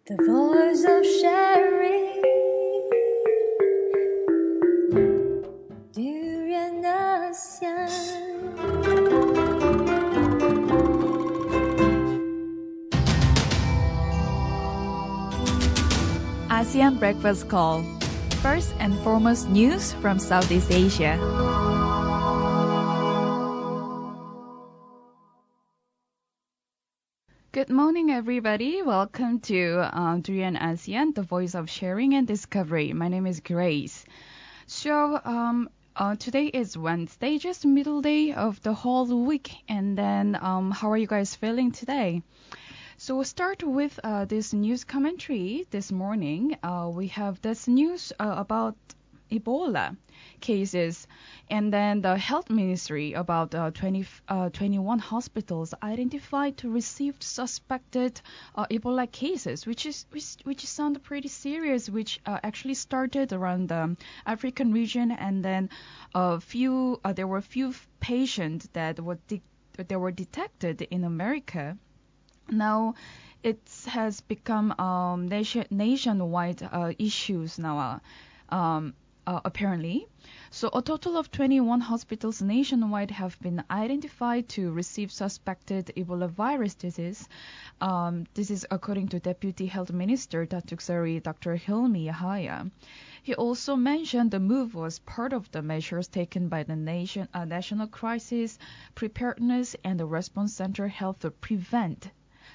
The voice of sharing. 旅人的香 ASEAN Breakfast Call. First and foremost news from Southeast Asia. Good morning, everybody. Welcome to Durian ASEAN, the voice of sharing and discovery. My name is Grace. So today is Wednesday, just middle day of the whole week. And then how are you guys feeling today? So we'll start with this news commentary this morning. We have this news about Ebola cases, and then the health ministry about 21 hospitals identified to receive suspected Ebola cases, which sound pretty serious, which actually started around the African region, and then there were few patients that were detected in America. Now, it has become nationwide issues now, apparently. So a total of 21 hospitals nationwide have been identified to receive suspected Ebola virus disease. This is according to Deputy Health Minister Dr. Hilmi Yahaya. He also mentioned the move was part of the measures taken by the National Crisis Preparedness and the Response Center Health to prevent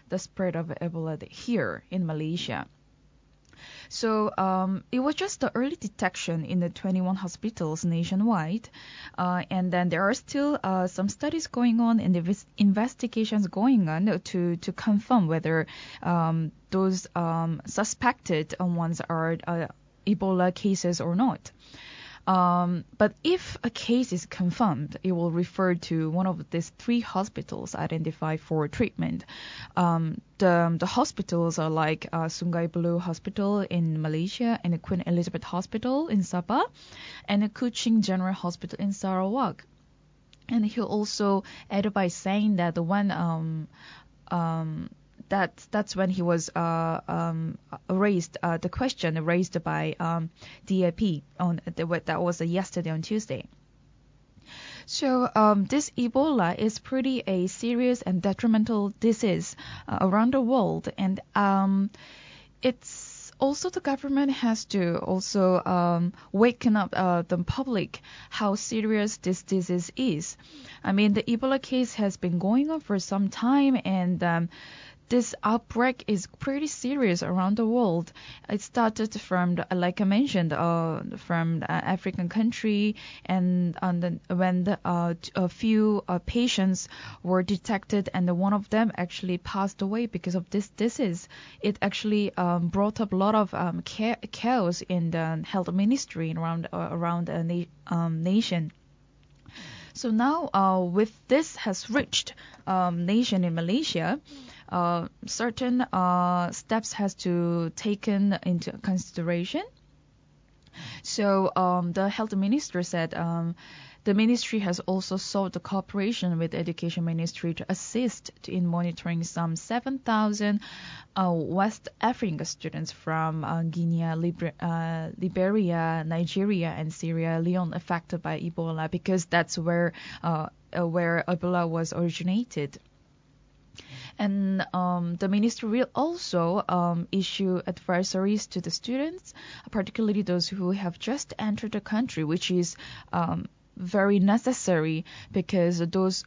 the spread of Ebola here in Malaysia. So it was just the early detection in the 21 hospitals nationwide, and then there are still some studies going on and investigations going on to confirm whether those suspected ones are Ebola cases or not. But if a case is confirmed, it will refer to one of these 3 hospitals identified for treatment. The hospitals are like Sungai Buloh Hospital in Malaysia and the Queen Elizabeth Hospital in Sabah and the Kuching General Hospital in Sarawak. And he also added by saying that that's when he was raised the question raised by DAP that was yesterday on Tuesday. So this Ebola is pretty a serious and detrimental disease around the world, and it's also the government has to also waken up the public how serious this disease is. I mean, the Ebola case has been going on for some time, and this outbreak is pretty serious around the world. It started from, like I mentioned, from the African country, and when a few patients were detected, and one of them actually passed away because of this disease. It actually brought up a lot of chaos in the health ministry around the nation. So now, with this has reached nation in Malaysia, certain steps has to taken into consideration. So the health minister said the ministry has also sought the cooperation with the education ministry to assist in monitoring some 7,000 West African students from Guinea, Liberia, Nigeria, and Sierra Leone affected by Ebola, because that's where Ebola was originated. And the ministry will also issue advisories to the students, particularly those who have just entered the country, which is very necessary, because those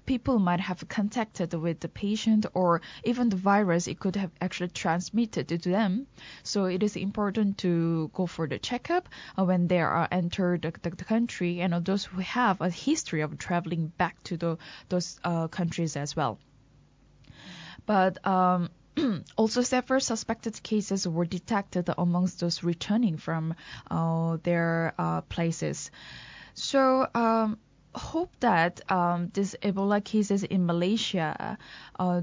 people might have contacted with the patient, or even the virus, it could have actually transmitted to them. So it is important to go for the checkup when they are entered the country, and those who have a history of traveling back to those countries as well. But also several suspected cases were detected amongst those returning from their places. So hope that these Ebola cases in Malaysia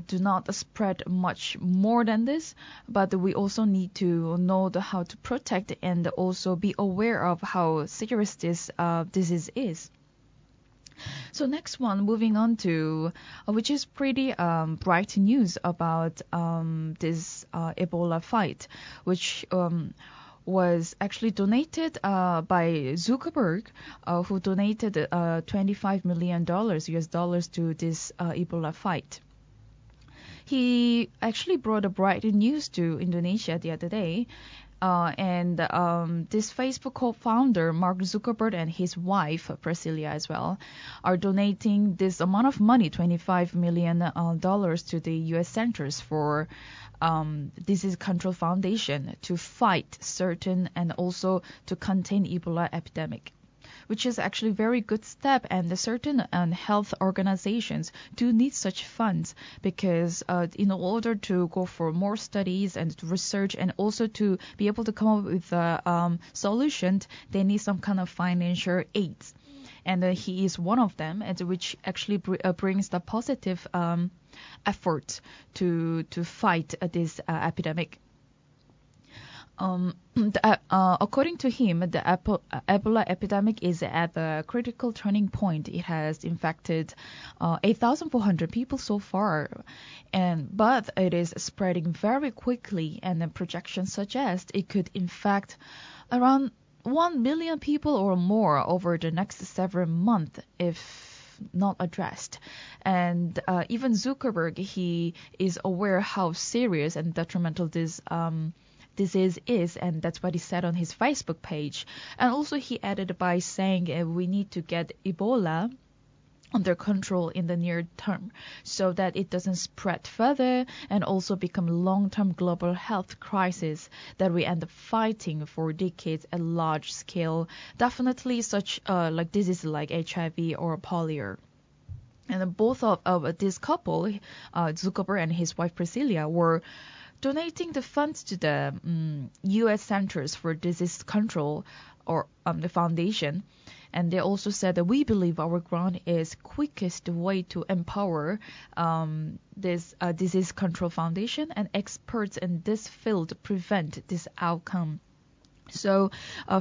do not spread much more than this, but we also need to know how to protect and also be aware of how serious this disease is. So next one, moving on to, which is pretty bright news about this Ebola fight, which was actually donated by Zuckerberg, who donated $25 million US dollars to this Ebola fight. He actually brought a bright news to Indonesia the other day. And this Facebook co-founder, Mark Zuckerberg, and his wife, Priscilla, as well, are donating this amount of money, $25 million to the U.S. Centers for Disease Control Foundation to fight certain and also to contain Ebola epidemic, which is actually a very good step. And the certain health organizations do need such funds because in order to go for more studies and research and also to be able to come up with a solution, they need some kind of financial aids. And he is one of them, and which actually brings the positive effort to fight this epidemic. According to him, the Ebola epidemic is at a critical turning point. It has infected 8,400 people so far, but it is spreading very quickly, and the projections suggest it could infect around 1 million people or more over the next several months if not addressed. And even Zuckerberg, he is aware how serious and detrimental this disease is, and that's what he said on his Facebook page. And also he added by saying we need to get Ebola under control in the near term so that it doesn't spread further and also become a long-term global health crisis that we end up fighting for decades at large scale. Definitely such like diseases like HIV or polio. And both of this couple, Zuckerberg and his wife Priscilla, were donating the funds to the U.S. Centers for Disease Control, or the foundation. And they also said that we believe our grant is quickest way to empower this disease control foundation and experts in this field to prevent this outcome. So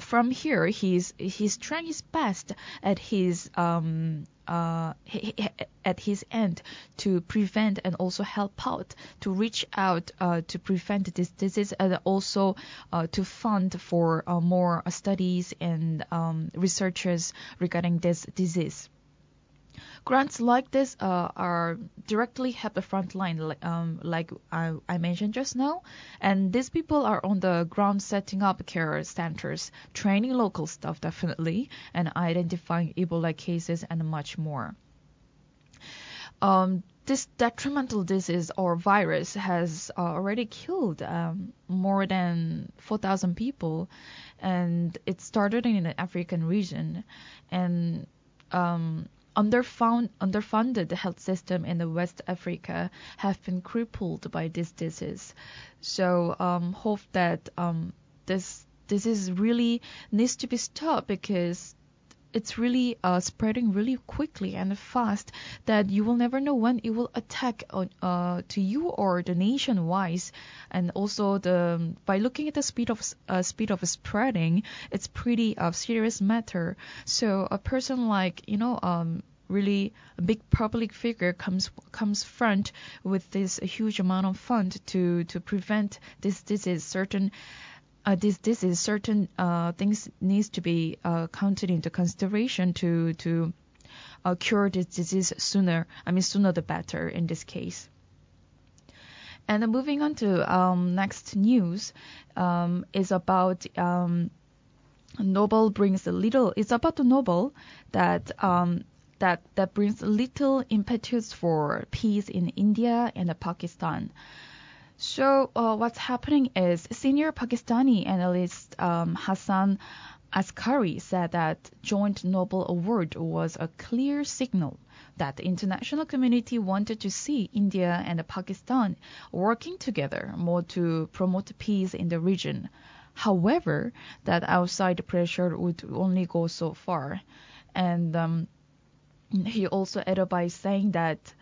from here, he's trying his best at his end to prevent and also help out to reach out to prevent this disease, and also to fund for more studies and researchers regarding this disease. Grants like this are directly help the front line, like I mentioned just now. And these people are on the ground setting up care centers, training local staff definitely, and identifying Ebola cases and much more. This detrimental disease or virus has already killed more than 4,000 people, and it started in the African region. And underfunded health system in the West Africa have been crippled by this disease. So hope that this disease really needs to be stopped, because it's really spreading really quickly and fast that you will never know when it will attack to you or the nation-wise. And also by looking at the speed of spreading, it's pretty serious matter. So a person like really a big public figure comes front with this huge amount of fund to prevent this disease. Certain things needs to be counted into consideration to cure this disease sooner. Sooner the better in this case. And then moving on to next news is about Nobel brings a little. It's about the Nobel that brings little impetus for peace in India and Pakistan. So what's happening is senior Pakistani analyst Hassan Askari said that joint Nobel Award was a clear signal that the international community wanted to see India and Pakistan working together more to promote peace in the region. However, that outside pressure would only go so far. And he also added by saying that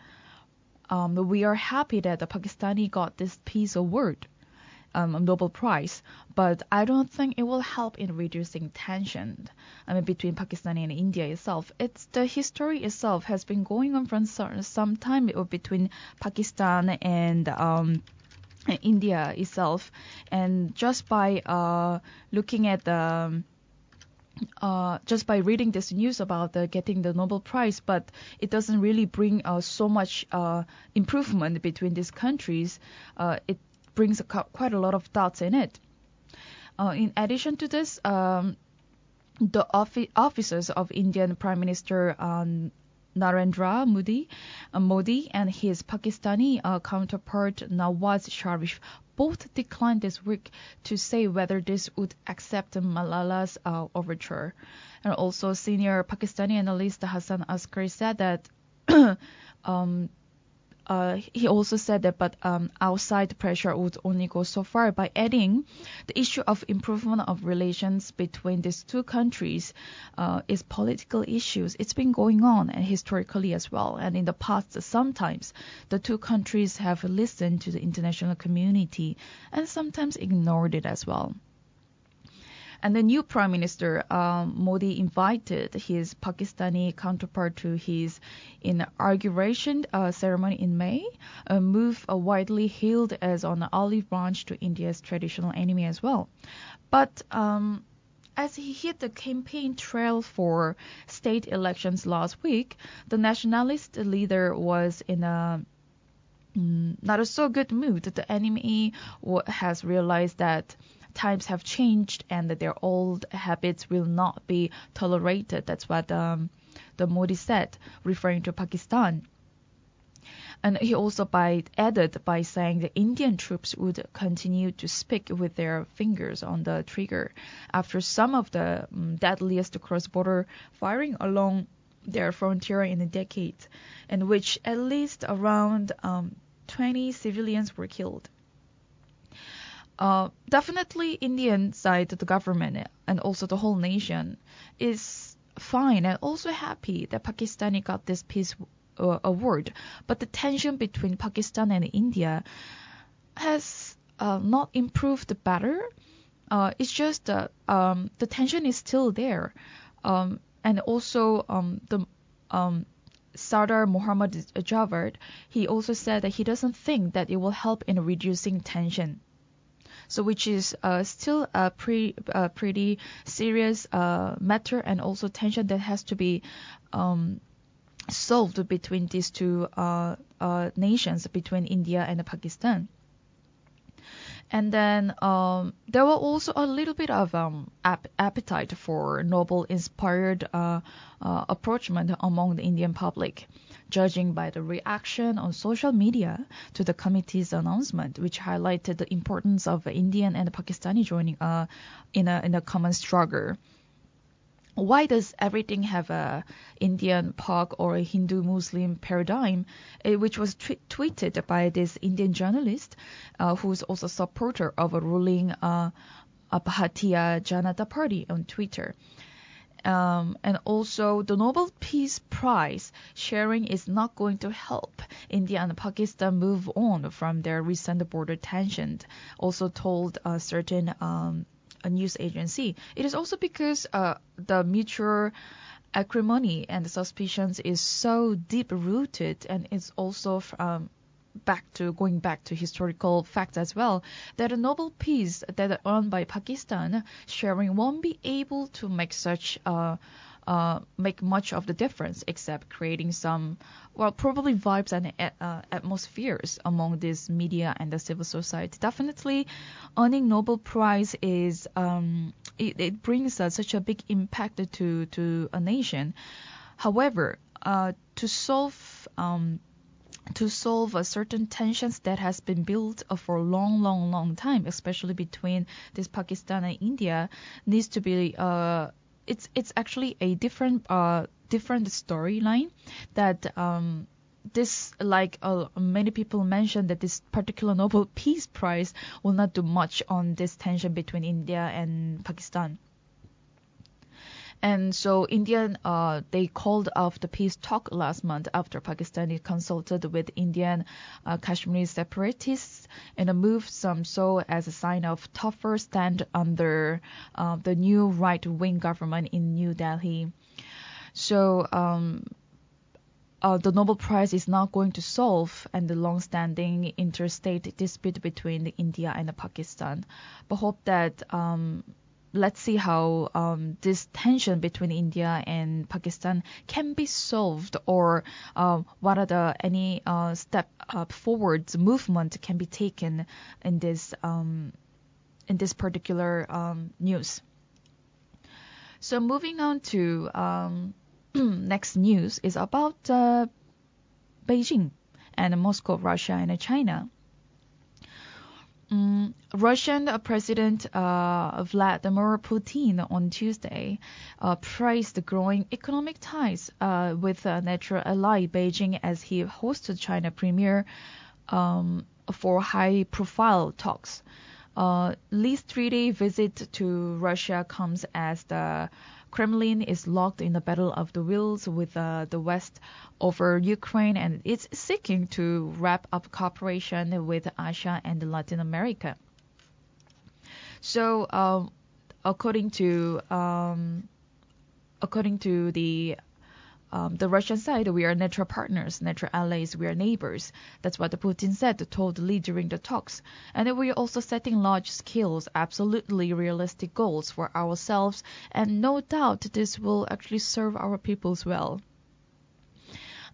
we are happy that the Pakistani got this peace award. Nobel Prize, but I don't think it will help in reducing tension. I mean, between Pakistan and India itself. It's the history itself has been going on for some time between Pakistan and India itself, and just by looking at the just by reading this news about getting the Nobel Prize, but it doesn't really bring so much improvement between these countries. It brings quite a lot of doubts in it. In addition to this, the officers of Indian Prime Minister Narendra Modi and his Pakistani counterpart Nawaz Sharif both declined this week to say whether this would accept Malala's overture. And also, senior Pakistani analyst Hassan Askari said that he also said that, but outside pressure would only go so far, by adding the issue of improvement of relations between these two countries is political issues. It's been going on and historically as well. And in the past, sometimes the two countries have listened to the international community and sometimes ignored it as well. And the new Prime Minister, Modi, invited his Pakistani counterpart to his inauguration ceremony in May, a move widely hailed as an olive branch to India's traditional enemy as well. But as he hit the campaign trail for state elections last week, the nationalist leader was in a not a so good mood. The enemy has realized that times have changed and that their old habits will not be tolerated. That's what the Modi said, referring to Pakistan. And he also added by saying the Indian troops would continue to speak with their fingers on the trigger after some of the deadliest cross-border firing along their frontier in a decade, in which at least around 20 civilians were killed. Definitely Indian side, the government and also the whole nation is fine and also happy that Pakistani got this peace award. But the tension between Pakistan and India has not improved better. It's just the tension is still there. And also the Sardar Muhammad Javed, he also said that he doesn't think that it will help in reducing tension. So which is still a pretty serious matter and also tension that has to be solved between these two nations, between India and Pakistan. And then there were also a little bit of appetite for Nobel-inspired approachment among the Indian public, judging by the reaction on social media to the committee's announcement, which highlighted the importance of Indian and Pakistani joining in a common struggle. Why does everything have a Indian, Pak, or a Hindu-Muslim paradigm, which was tweeted by this Indian journalist, who's also a supporter of a ruling Bharatiya Janata Party on Twitter. And also, the Nobel Peace Prize sharing is not going to help India and Pakistan move on from their recent border tension, also told a certain a news agency. It is also because the mutual acrimony and suspicions is so deep rooted, and it's also going back to historical facts as well, that a Nobel Peace that are earned by Pakistan sharing won't be able to make make much of the difference, except creating some, well, probably vibes and atmospheres among this media and the civil society. Definitely, earning Nobel Prize is it brings such a big impact to a nation. However, to solve certain tensions that has been built for a long time, especially between this Pakistan and India, needs to be it's actually a different storyline that this, like many people mentioned, that this particular Nobel Peace Prize will not do much on this tension between India and Pakistan. And so Indian, they called off the peace talk last month after Pakistani consulted with Indian Kashmiri separatists in a move some saw as a sign of tougher stand under the new right-wing government in New Delhi. So the Nobel Prize is not going to solve and the long-standing interstate dispute between India and Pakistan, but hope that let's see how this tension between India and Pakistan can be solved, or what are the any step forwards movement can be taken in this particular news. So moving on to next news is about Beijing and Moscow, Russia, and China. Russian President Vladimir Putin on Tuesday praised the growing economic ties with natural ally Beijing as he hosted China premier for high-profile talks. Li's 3-day visit to Russia comes as the Kremlin is locked in the battle of the wills with the West over Ukraine, and it's seeking to wrap up cooperation with Asia and Latin America. So, according to the Russian side, we are natural partners, natural allies, we are neighbors. That's what Putin said, told Li during the talks. And we are also setting large scales, absolutely realistic goals for ourselves, and no doubt this will actually serve our peoples well.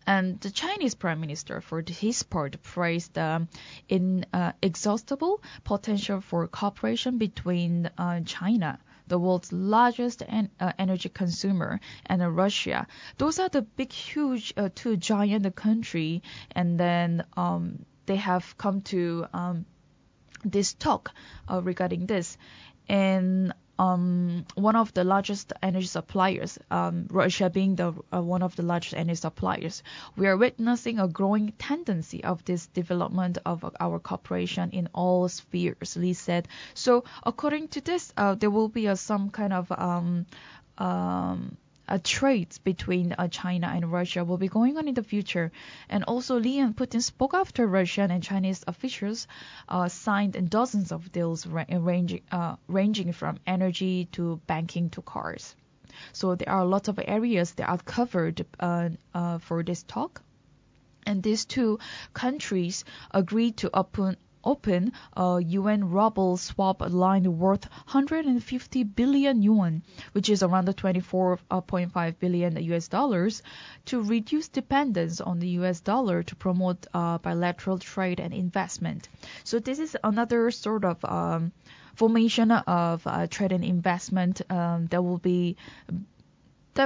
And the Chinese Prime Minister, for his part, praised the inexhaustible potential for cooperation between China, the world's largest energy consumer, and Russia. Those are the big, huge two giant countries, and then they have come to this talk regarding this. And one of the largest energy suppliers, Russia being the one of the largest energy suppliers, we are witnessing a growing tendency of this development of our cooperation in all spheres, Lee said. So according to this, there will be some kind of trades between China and Russia will be going on in the future. And also Li and Putin spoke after Russian and Chinese officials signed dozens of deals ranging from energy to banking to cars. So there are lots of areas that are covered for this talk. And these two countries agreed to open a UN ruble swap line worth 150 billion yuan, which is around the 24.5 billion US dollars, to reduce dependence on the US dollar to promote bilateral trade and investment. So this is another sort of formation of trade and investment that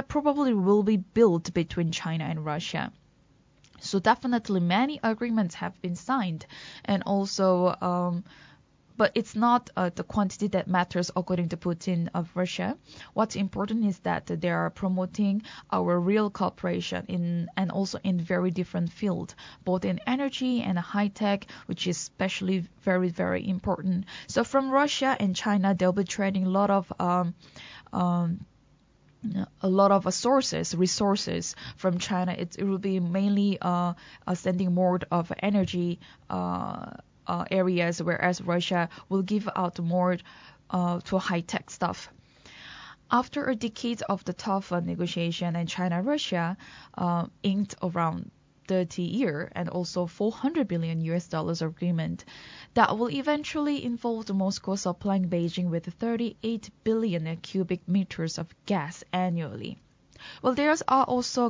probably will be built between China and Russia. So definitely many agreements have been signed, and also, but it's not the quantity that matters according to Putin of Russia. What's important is that they are promoting our real cooperation and also in very different fields, both in energy and high tech, which is especially very, very important. So from Russia and China, they'll be trading a lot of resources from China. It will be mainly sending more of energy areas, whereas Russia will give out more to high-tech stuff. After a decade of the tough negotiation, and China-Russia inked around 30-year and also 400 billion US dollars agreement that will eventually involve Moscow supplying Beijing with 38 billion cubic meters of gas annually. Well, there are also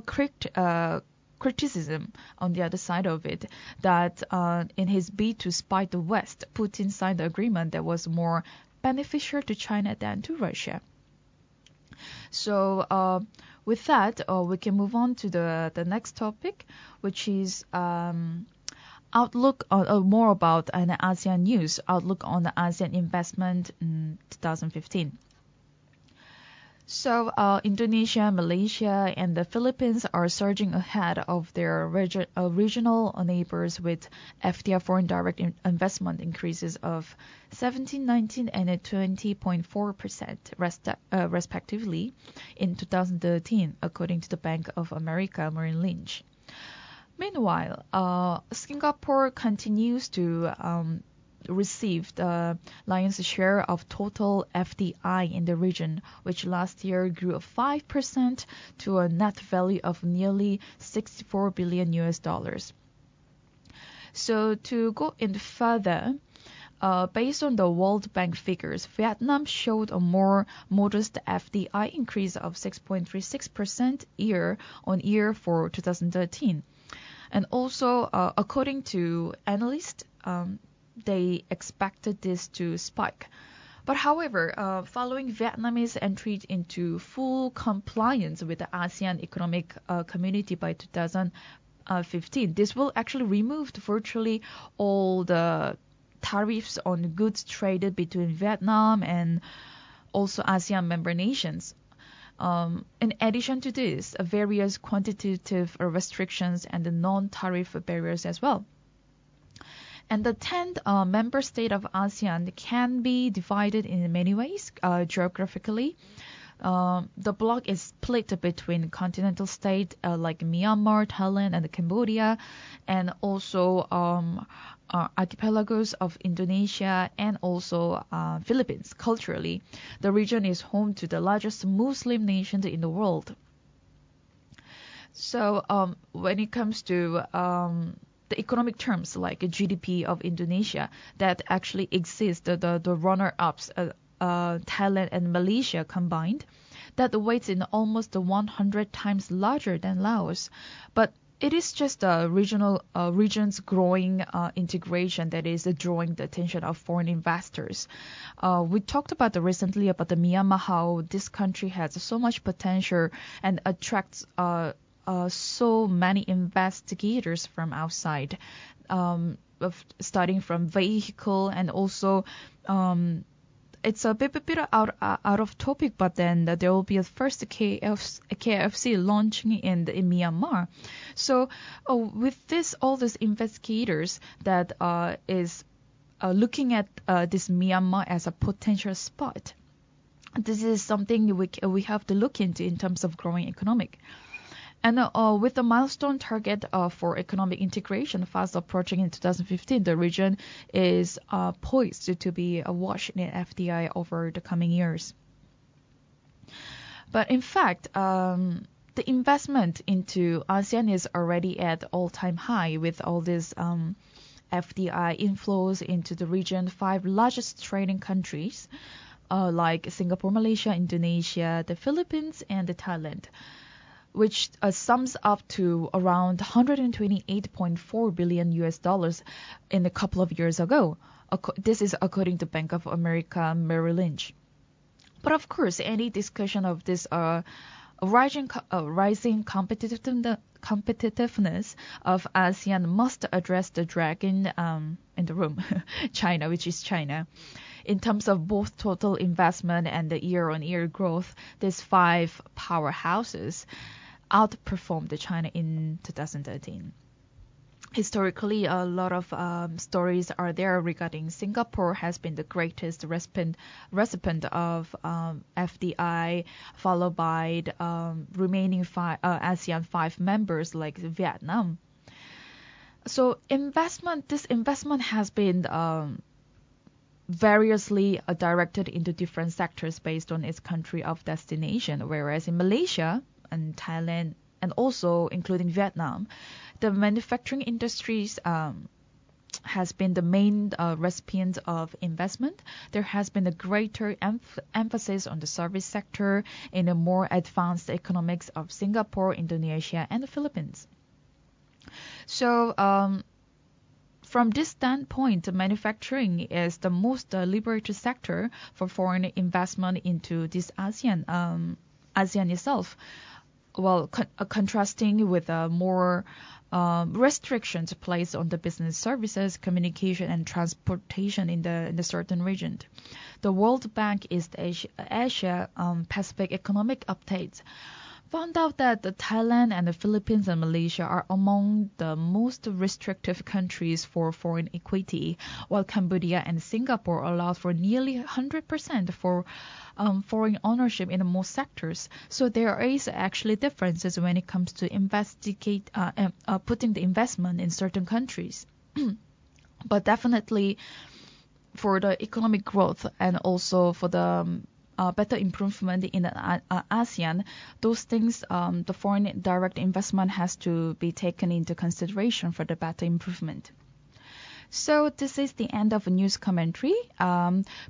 criticism on the other side of it that in his bid to spite the West, Putin signed the agreement that was more beneficial to China than to Russia. So with that, we can move on to the next topic, which is outlook more about an ASEAN news, outlook on the ASEAN investment in 2015. So Indonesia, Malaysia, and the Philippines are surging ahead of their regional neighbors with FDI foreign direct investment increases of 17, 19, and 20.4% respectively in 2013, according to the Bank of America Merrill Lynch. Meanwhile, Singapore continues to received the lion's share of total FDI in the region, which last year grew 5% to a net value of nearly 64 billion US dollars. So to go in further, based on the World Bank figures, Vietnam showed a more modest FDI increase of 6.36% year on year for 2013. And also, according to analysts, they expected this to spike. But however, following Vietnamese entry into full compliance with the ASEAN Economic Community by 2015, this will actually remove virtually all the tariffs on goods traded between Vietnam and also ASEAN member nations. In addition to this, various quantitative restrictions and the non-tariff barriers as well. And the 10th member state of ASEAN can be divided in many ways geographically. The bloc is split between continental states like Myanmar, Thailand, and Cambodia, and also archipelagos of Indonesia and also Philippines. Culturally, the region is home to the largest Muslim nation in the world. So when it comes to the economic terms like GDP of Indonesia that actually exist, the runner-ups, Thailand and Malaysia combined, that weights in almost 100 times larger than Laos. But it is just a region's growing integration that is drawing the attention of foreign investors. We talked about recently about the Myanmar, how this country has so much potential and attracts so many investigators from outside, starting from vehicle and also it's a bit out of topic, but then there will be a first KFC launching in Myanmar. So with this, all these investigators that is looking at this Myanmar as a potential spot, this is something we have to look into in terms of growing economic. And with the milestone target for economic integration fast approaching in 2015, the region is poised to be awash in FDI over the coming years. But in fact, the investment into ASEAN is already at all-time high with all these FDI inflows into the region. 5 largest trading countries like Singapore, Malaysia, Indonesia, the Philippines, and Thailand, which sums up to around 128.4 billion US dollars in a couple of years ago. This is according to Bank of America Merrill Lynch. But of course, any discussion of this rising competitiveness of ASEAN must address the dragon in the room, China, which is China. In terms of both total investment and the year-on-year growth, these 5 powerhouses outperformed China in 2013. Historically, a lot of stories are there regarding Singapore has been the greatest recipient of FDI, followed by the remaining ASEAN 5 members like Vietnam. So this investment has been variously directed into different sectors based on its country of destination, whereas in Malaysia and Thailand, and also including Vietnam, the manufacturing industries has been the main recipient of investment. There has been a greater emphasis on the service sector in the more advanced economics of Singapore, Indonesia, and the Philippines. So from this standpoint, manufacturing is the most liberated sector for foreign investment into this ASEAN itself. Well, contrasting with a more restrictions placed on the business services, communication, and transportation in the certain region. The World Bank East Asia Pacific Economic Update found out that Thailand and the Philippines and Malaysia are among the most restrictive countries for foreign equity, while Cambodia and Singapore allowed for nearly 100% for foreign ownership in most sectors. So there is actually differences when it comes to putting the investment in certain countries. But definitely for the economic growth and also for the better improvement in the ASEAN, those things, the foreign direct investment has to be taken into consideration for the better improvement. So this is the end of a news commentary.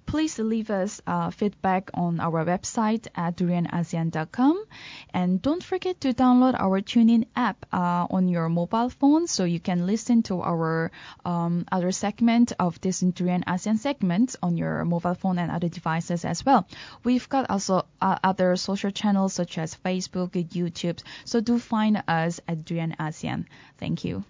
Please leave us feedback on our website at durianasean.com. And don't forget to download our TuneIn app on your mobile phone so you can listen to our other segment of this Durian ASEAN segment on your mobile phone and other devices as well. We've got also other social channels such as Facebook, YouTube. So do find us at Durian ASEAN. Thank you.